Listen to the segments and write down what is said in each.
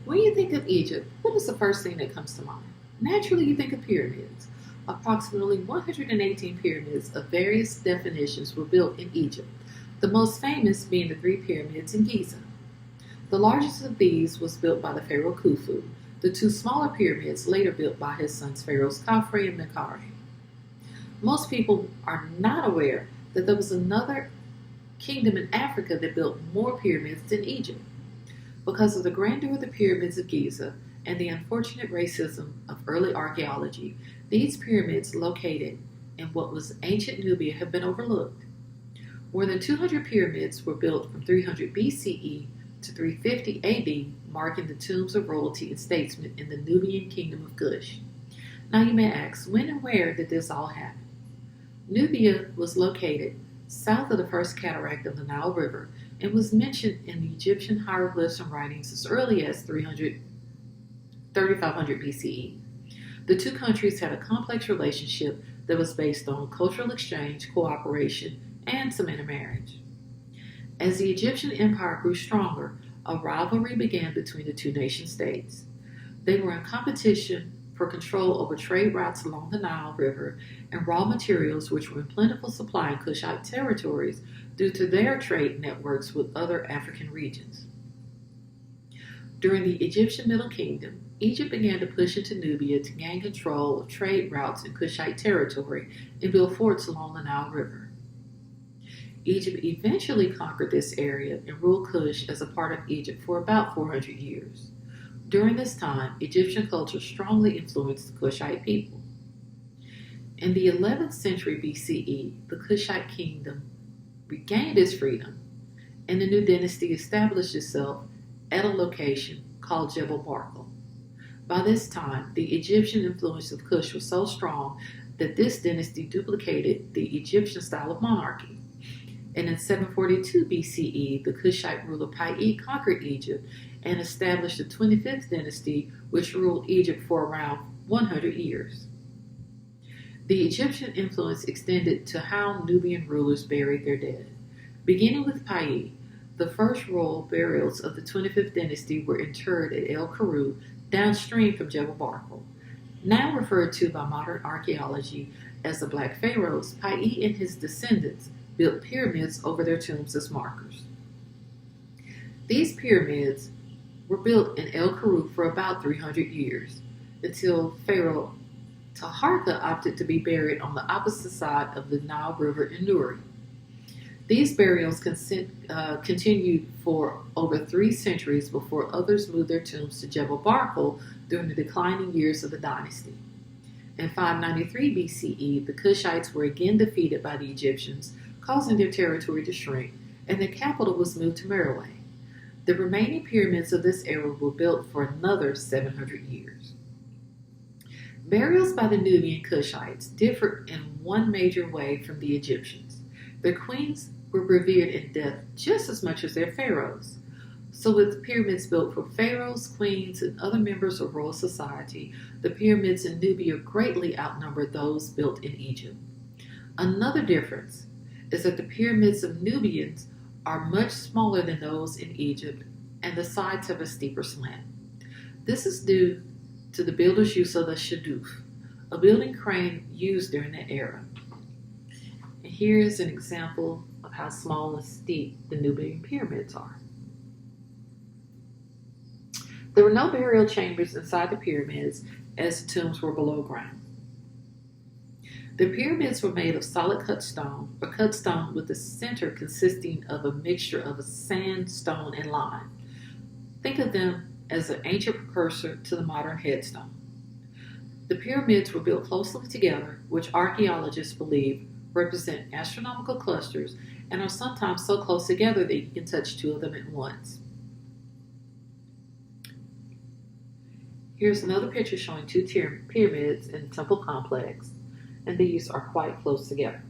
When you think of Egypt, what is the first thing that comes to mind? Naturally, you think of pyramids. Approximately 118 pyramids of various definitions were built in Egypt, the most famous being the three pyramids in Giza. The largest of these was built by the pharaoh Khufu, the two smaller pyramids later built by his sons pharaohs Khafre and Menkaure. Most people are not aware that there was another kingdom in Africa that built more pyramids than Egypt. Because of the grandeur of the pyramids of Giza and the unfortunate racism of early archaeology, these pyramids located in what was ancient Nubia have been overlooked. More than 200 pyramids were built from 300 BCE to 350 AD, marking the tombs of royalty and statesmen in the Nubian kingdom of Kush. Now you may ask, when and where did this all happen? Nubia was located south of the first cataract of the Nile River and was mentioned in the Egyptian hieroglyphs and writings as early as 3500 BCE. The two countries had a complex relationship that was based on cultural exchange, cooperation, and some intermarriage. As the Egyptian empire grew stronger, a rivalry began between the two nation states. They were in competition for control over trade routes along the Nile River and raw materials which were in plentiful supply in Kushite territories due to their trade networks with other African regions. During the Egyptian Middle Kingdom, Egypt began to push into Nubia to gain control of trade routes in Kushite territory and build forts along the Nile River. Egypt eventually conquered this area and ruled Kush as a part of Egypt for about 400 years. During this time, Egyptian culture strongly influenced the Kushite people. In the 11th century BCE, the Kushite kingdom regained its freedom, and the new dynasty established itself at a location called Jebel Barkal. By this time, the Egyptian influence of Kush was so strong that this dynasty duplicated the Egyptian style of monarchy. And in 742 BCE, the Kushite ruler Pai conquered Egypt and established the 25th dynasty, which ruled Egypt for around 100 years. The Egyptian influence extended to how Nubian rulers buried their dead. Beginning with Pai, the first royal burials of the 25th dynasty were interred at El Karu, downstream from Jebel Barkal. Now referred to by modern archaeology as the Black Pharaohs, Pai and his descendants built pyramids over their tombs as markers. These pyramids were built in El Karu for about 300 years, until Pharaoh Taharka opted to be buried on the opposite side of the Nile River in Nuri. These burials continued for over 3 centuries before others moved their tombs to Jebel Barkal during the declining years of the dynasty. In 593 BCE, the Kushites were again defeated by the Egyptians, causing their territory to shrink, and their capital was moved to Meroe. The remaining pyramids of this era were built for another 700 years. Burials by the Nubian Kushites differed in one major way from the Egyptians. Their queens were revered in death just as much as their pharaohs. So with pyramids built for pharaohs, queens, and other members of royal society, the pyramids in Nubia greatly outnumbered those built in Egypt. Another difference is that the pyramids of Nubians are much smaller than those in Egypt, and the sides have a steeper slant. This is due to the builder's use of the shaduf, a building crane used during that era. And here is an example of how small and steep the Nubian pyramids are. There were no burial chambers inside the pyramids, as the tombs were below ground. The pyramids were made of solid cut stone, or cut stone with the center consisting of a mixture of sandstone and lime. Think of them as an ancient precursor to the modern headstone. The pyramids were built closely together, which archaeologists believe represent astronomical clusters and are sometimes so close together that you can touch 2 of them at once. Here's another picture showing 2 pyramids in the temple complex, and these are quite close together.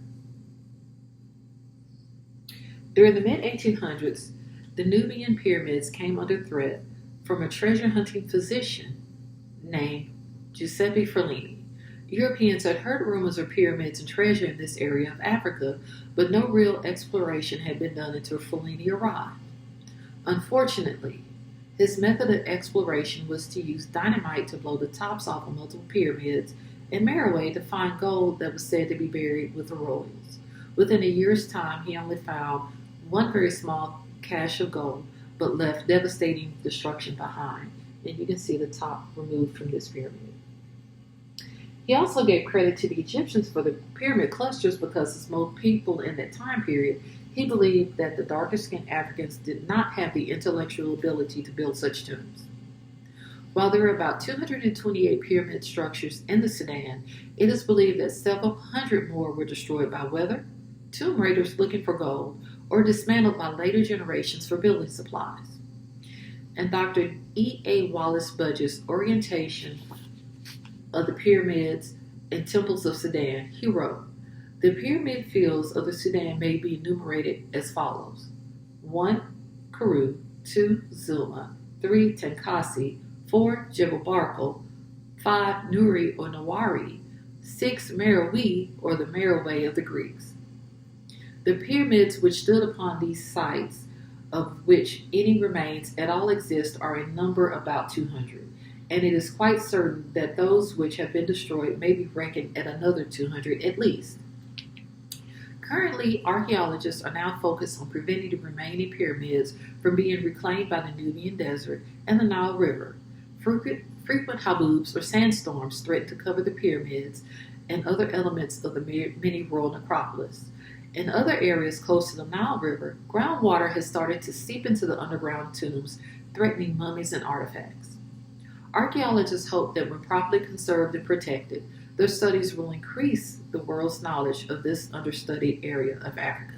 During the mid-1800s, the Nubian pyramids came under threat from a treasure-hunting physician named Giuseppe Ferlini. Europeans had heard rumors of pyramids and treasure in this area of Africa, but no real exploration had been done until Ferlini arrived. Unfortunately, His method of exploration was to use dynamite to blow the tops off of multiple pyramids in Meroe to find gold that was said to be buried with the royals. Within a year's time, he only found one very small cache of gold, but left devastating destruction behind. And you can see the top removed from this pyramid. He also gave credit to the Egyptians for the pyramid clusters because, as most people in that time period, he believed that the darker skinned Africans did not have the intellectual ability to build such tombs. While there are about 228 pyramid structures in the Sudan, it is believed that several hundred more were destroyed by weather, tomb raiders looking for gold, or dismantled by later generations for building supplies. And Dr. E. A. Wallace Budge's orientation of the pyramids and temples of Sudan, he wrote, "The pyramid fields of the Sudan may be enumerated as follows: 1. Karun, 2. Zilma, 3. Tenkasi, 4. Jebel Barkal, 5. Nuri or Nawari, 6. Meroe or the Meroe of the Greeks." The pyramids which stood upon these sites, of which any remains at all exist, are in number about 200, and it is quite certain that those which have been destroyed may be reckoned at another 200 at least. Currently, archaeologists are now focused on preventing the remaining pyramids from being reclaimed by the Nubian Desert and the Nile River. Frequent haboobs or sandstorms threaten to cover the pyramids and other elements of the mini world necropolis. In other areas close to the Nile River, groundwater has started to seep into the underground tombs, threatening mummies and artifacts. Archaeologists hope that when properly conserved and protected, their studies will increase the world's knowledge of this understudied area of Africa.